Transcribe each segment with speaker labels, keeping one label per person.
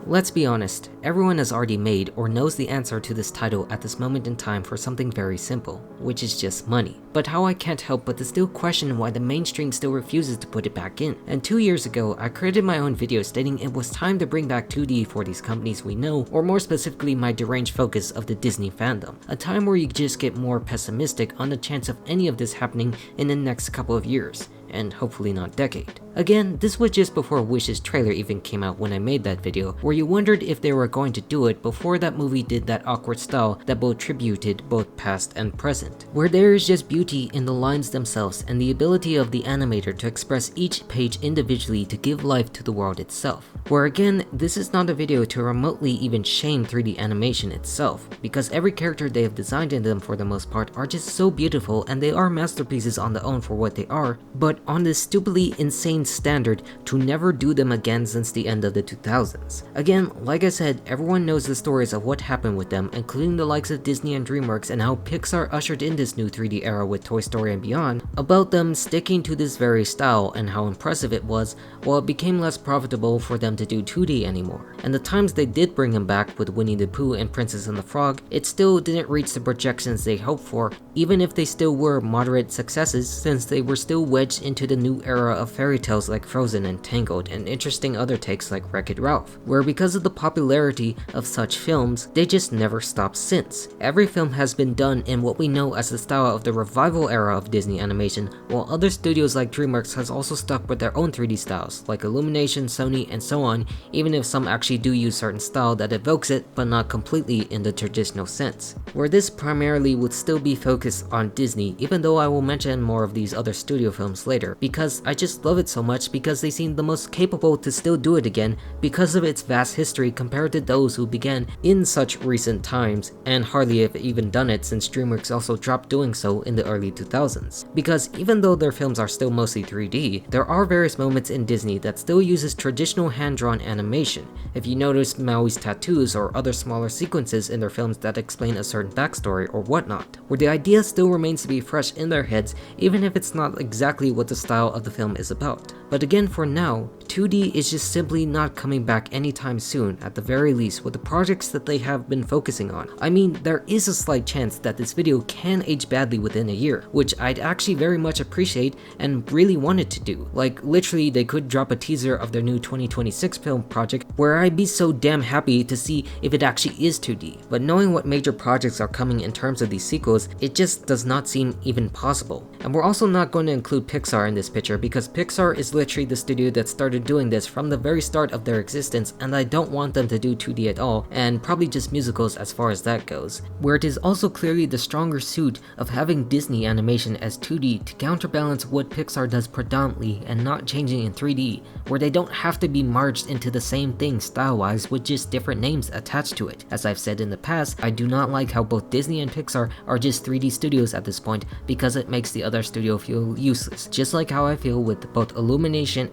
Speaker 1: Let's be honest, everyone has already made or knows the answer to this title at this moment in time for something very simple, which is just money. But how I can't help but to still question why the mainstream still refuses to put it back in. And 2 years ago, I created my own video stating it was time to bring back 2D for these companies we know, or more specifically my deranged focus of the Disney fandom. A time where you just get more pessimistic on the chance of any of this happening in the next couple of years, and hopefully not decade. Again, this was just before Wish's trailer even came out when I made that video, where you wondered if they were going to do it before that movie did that awkward style that both tributed both past and present, where there is just beauty in the lines themselves and the ability of the animator to express each page individually to give life to the world itself. Where again, this is not a video to remotely even shame 3D animation itself, because every character they have designed in them for the most part are just so beautiful and they are masterpieces on their own for what they are, but on this stupidly insane standard to never do them again since the end of the 2000s. Again, like I said, everyone knows the stories of what happened with them, including the likes of Disney and DreamWorks and how Pixar ushered in this new 3D era with Toy Story and beyond, about them sticking to this very style and how impressive it was, while it became less profitable for them to do 2D anymore. And the times they did bring them back with Winnie the Pooh and Princess and the Frog, it still didn't reach the projections they hoped for, even if they still were moderate successes since they were still wedged into the new era of fairy tales like Frozen and Tangled, and interesting other takes like Wreck-It Ralph, where because of the popularity of such films, they just never stopped since. Every film has been done in what we know as the style of the revival era of Disney animation, while other studios like DreamWorks has also stuck with their own 3D styles, like Illumination, Sony, and so on, even if some actually do use certain style that evokes it, but not completely in the traditional sense. Where this primarily would still be focused on Disney, even though I will mention more of these other studio films later, because I just love it so much because they seem the most capable to still do it again because of its vast history compared to those who began in such recent times and hardly have even done it since DreamWorks also dropped doing so in the early 2000s. Because even though their films are still mostly 3D, there are various moments in Disney that still uses traditional hand-drawn animation. If you notice Maui's tattoos or other smaller sequences in their films that explain a certain backstory or whatnot, where the idea still remains to be fresh in their heads even if it's not exactly what the style of the film is about. But again, for now, 2D is just simply not coming back anytime soon, at the very least with the projects that they have been focusing on. I mean, there is a slight chance that this video can age badly within a year, which I'd actually very much appreciate and really wanted to do. Like literally they could drop a teaser of their new 2026 film project where I'd be so damn happy to see if it actually is 2D. But knowing what major projects are coming in terms of these sequels, it just does not seem even possible. And we're also not going to include Pixar in this picture because Pixar is literally the studio that started doing this from the very start of their existence, and I don't want them to do 2D at all, and probably just musicals as far as that goes. Where it is also clearly the stronger suit of having Disney animation as 2D to counterbalance what Pixar does predominantly and not changing in 3D, where they don't have to be merged into the same thing style-wise with just different names attached to it. As I've said in the past, I do not like how both Disney and Pixar are just 3D studios at this point because it makes the other studio feel useless, just like how I feel with both Illumination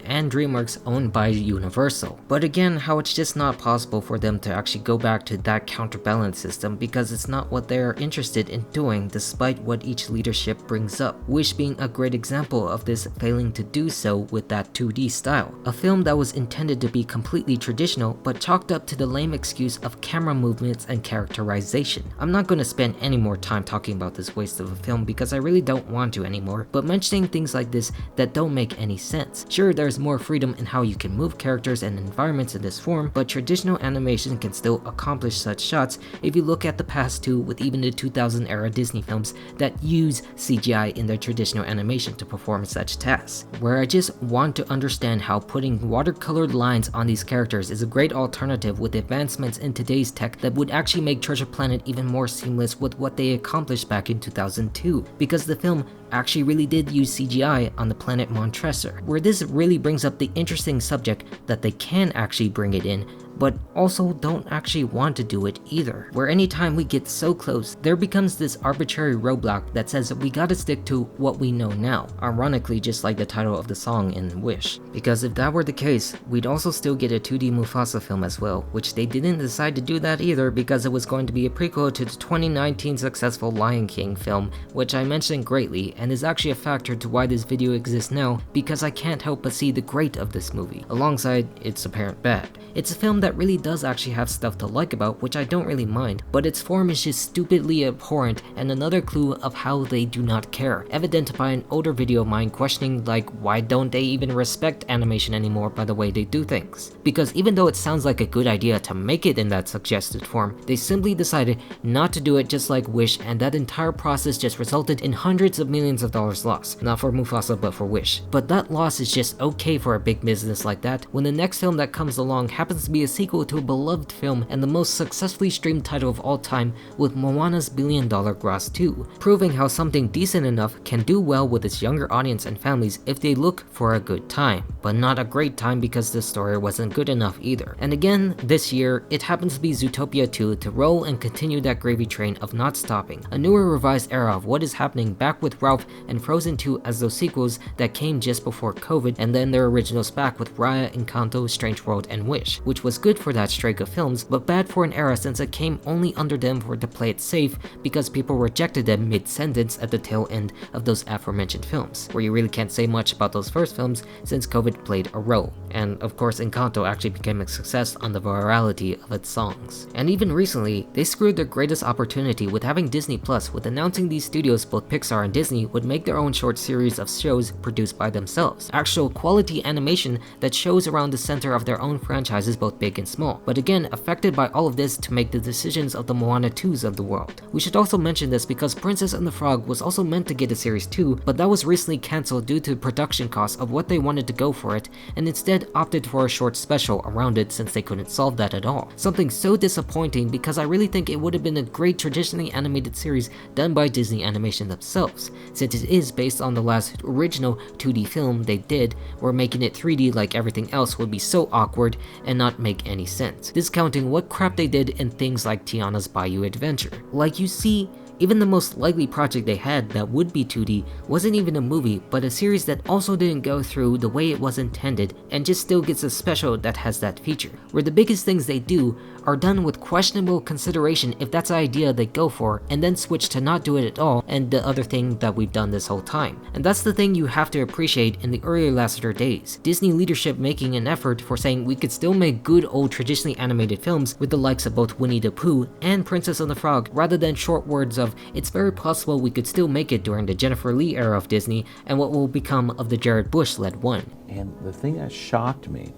Speaker 1: and DreamWorks owned by Universal. But again, how it's just not possible for them to actually go back to that counterbalance system because it's not what they're interested in doing despite what each leadership brings up. Wish being a great example of this failing to do so with that 2D style. A film that was intended to be completely traditional but chalked up to the lame excuse of camera movements and characterization. I'm not going to spend any more time talking about this waste of a film because I really don't want to anymore, but mentioning things like this that don't make any sense. Sure, there's more freedom in how you can move characters and environments in this form, but traditional animation can still accomplish such shots if you look at the past two with even the 2000 era Disney films that use CGI in their traditional animation to perform such tasks. Where I just want to understand how putting watercolored lines on these characters is a great alternative with advancements in today's tech that would actually make Treasure Planet even more seamless with what they accomplished back in 2002, because the film actually really did use CGI on the planet Montresor, where this really brings up the interesting subject that they can actually bring it in, but also don't actually want to do it either. Where anytime we get so close, there becomes this arbitrary roadblock that says that we gotta stick to what we know now, ironically just like the title of the song in Wish. Because if that were the case, we'd also still get a 2D Mufasa film as well, which they didn't decide to do that either because it was going to be a prequel to the 2019 successful Lion King film, which I mentioned greatly and is actually a factor to why this video exists now, because I can't help but see the great of this movie, alongside its apparent bad. It's a film that really does actually have stuff to like about, which I don't really mind, but its form is just stupidly abhorrent and another clue of how they do not care, evident by an older video of mine questioning like why don't they even respect animation anymore by the way they do things. Because even though it sounds like a good idea to make it in that suggested form, they simply decided not to do it, just like Wish, and that entire process just resulted in hundreds of millions of dollars lost. Not for Mufasa, but for Wish. But that loss is just okay for a big business like that when the next film that comes along happens to be a sequel to a beloved film and the most successfully streamed title of all time, with Moana's billion-dollar gross too, proving how something decent enough can do well with its younger audience and families if they look for a good time, but not a great time because the story wasn't good enough either. And again, this year, it happens to be Zootopia 2 to roll and continue that gravy train of not stopping, a newer revised era of what is happening back with Ralph and Frozen 2 as those sequels that came just before COVID, and then their originals back with Raya, Encanto, Strange World, and Wish, which was good for that streak of films, but bad for an era since it came only under them for to play it safe because people rejected them mid-sentence at the tail end of those aforementioned films, where you really can't say much about those first films since COVID played a role. And of course Encanto actually became a success on the virality of its songs. And even recently, they screwed their greatest opportunity with having Disney Plus, with announcing these studios, both Pixar and Disney, would make their own short series of shows produced by themselves. Actual quality animation that shows around the center of their own franchises, both big and small. But again, affected by all of this to make the decisions of the Moana 2s of the world. We should also mention this because Princess and the Frog was also meant to get a series 2, but that was recently cancelled due to production costs of what they wanted to go for it, and instead opted for a short special around it since they couldn't solve that at all. Something so disappointing because I really think it would have been a great traditionally animated series done by Disney Animation themselves, since it is based on the last original 2D film they did, where making it 3D like everything else would be so awkward and not make any sense, discounting what crap they did in things like Tiana's Bayou Adventure. Like, you see, even the most likely project they had that would be 2D wasn't even a movie, but a series that also didn't go through the way it was intended and just still gets a special that has that feature, where the biggest things they do are done with questionable consideration if that's the idea they go for, and then switch to not do it at all, and the other thing that we've done this whole time. And that's the thing you have to appreciate in the earlier Lasseter days. Disney leadership making an effort for saying we could still make good old traditionally animated films with the likes of both Winnie the Pooh and Princess and the Frog, rather than short words of it's very possible we could still make it during the Jennifer Lee era of Disney and what will become of the Jared Bush led one.
Speaker 2: And the thing that shocked me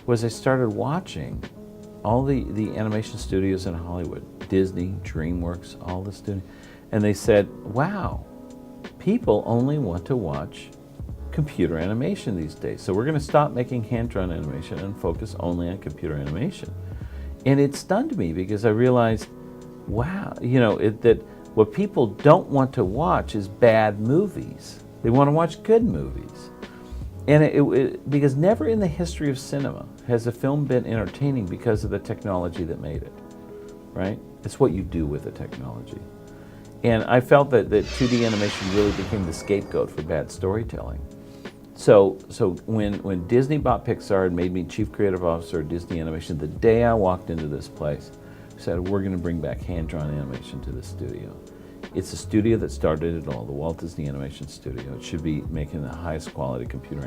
Speaker 2: was I started watching all the animation studios in Hollywood, Disney, DreamWorks, all the studios, and they said, wow, people only want to watch computer animation these days. So we're going to stop making hand-drawn animation and focus only on computer animation. And it stunned me because I realized, wow, that what people don't want to watch is bad movies. They want to watch good movies. And because never in the history of cinema has a film been entertaining because of the technology that made it, right? It's what you do with the technology. And I felt that 2D animation really became the scapegoat for bad storytelling. So when Disney bought Pixar and made me Chief Creative Officer of Disney Animation, the day I walked into this place, I said, we're going to bring back hand-drawn animation to the studio. It's a studio that started it all, the Walt Disney Animation Studio. It should be making the highest quality computer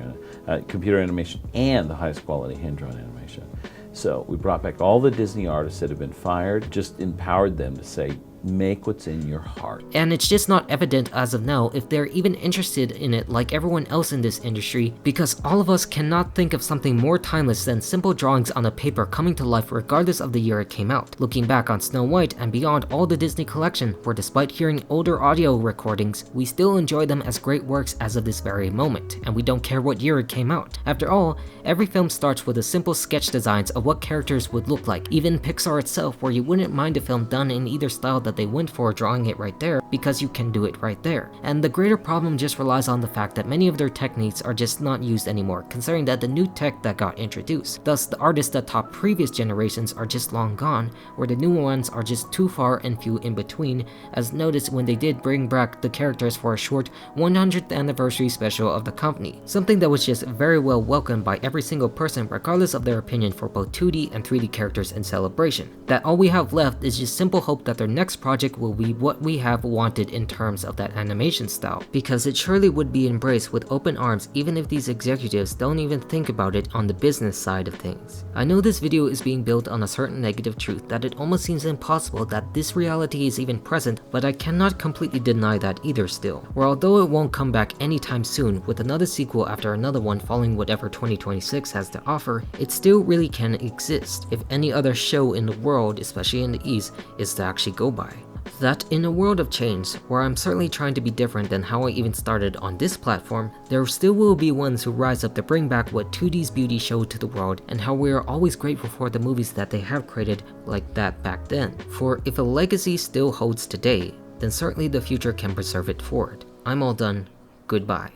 Speaker 2: animation and the highest quality hand-drawn animation. So we brought back all the Disney artists that have been fired, just empowered them to say, make what's in your heart.
Speaker 1: And it's just not evident as of now if they're even interested in it like everyone else in this industry, because all of us cannot think of something more timeless than simple drawings on a paper coming to life regardless of the year it came out. Looking back on Snow White and beyond all the Disney collection, where despite hearing older audio recordings, we still enjoy them as great works as of this very moment, and we don't care what year it came out. After all, every film starts with a simple sketch designs of what characters would look like, even Pixar itself, where you wouldn't mind a film done in either style that they went for, drawing it right there because you can do it right there. And the greater problem just relies on the fact that many of their techniques are just not used anymore, considering that the new tech that got introduced. Thus, the artists that topped previous generations are just long gone, where the new ones are just too far and few in between, as noticed when they did bring back the characters for a short 100th anniversary special of the company. Something that was just very well welcomed by every single person regardless of their opinion for both 2D and 3D characters in Celebration. That all we have left is just simple hope that their next project will be what we have wanted in terms of that animation style, because it surely would be embraced with open arms even if these executives don't even think about it on the business side of things. I know this video is being built on a certain negative truth that it almost seems impossible that this reality is even present, but I cannot completely deny that either still. Where although it won't come back anytime soon with another sequel after another one following whatever 2026 has to offer, it still really can exist if any other show in the world, especially in the East, is to actually go by. That in a world of change, where I'm certainly trying to be different than how I even started on this platform, there still will be ones who rise up to bring back what 2D's beauty showed to the world and how we are always grateful for the movies that they have created like that back then. For if a legacy still holds today, then certainly the future can preserve it forward. I'm all done. Goodbye.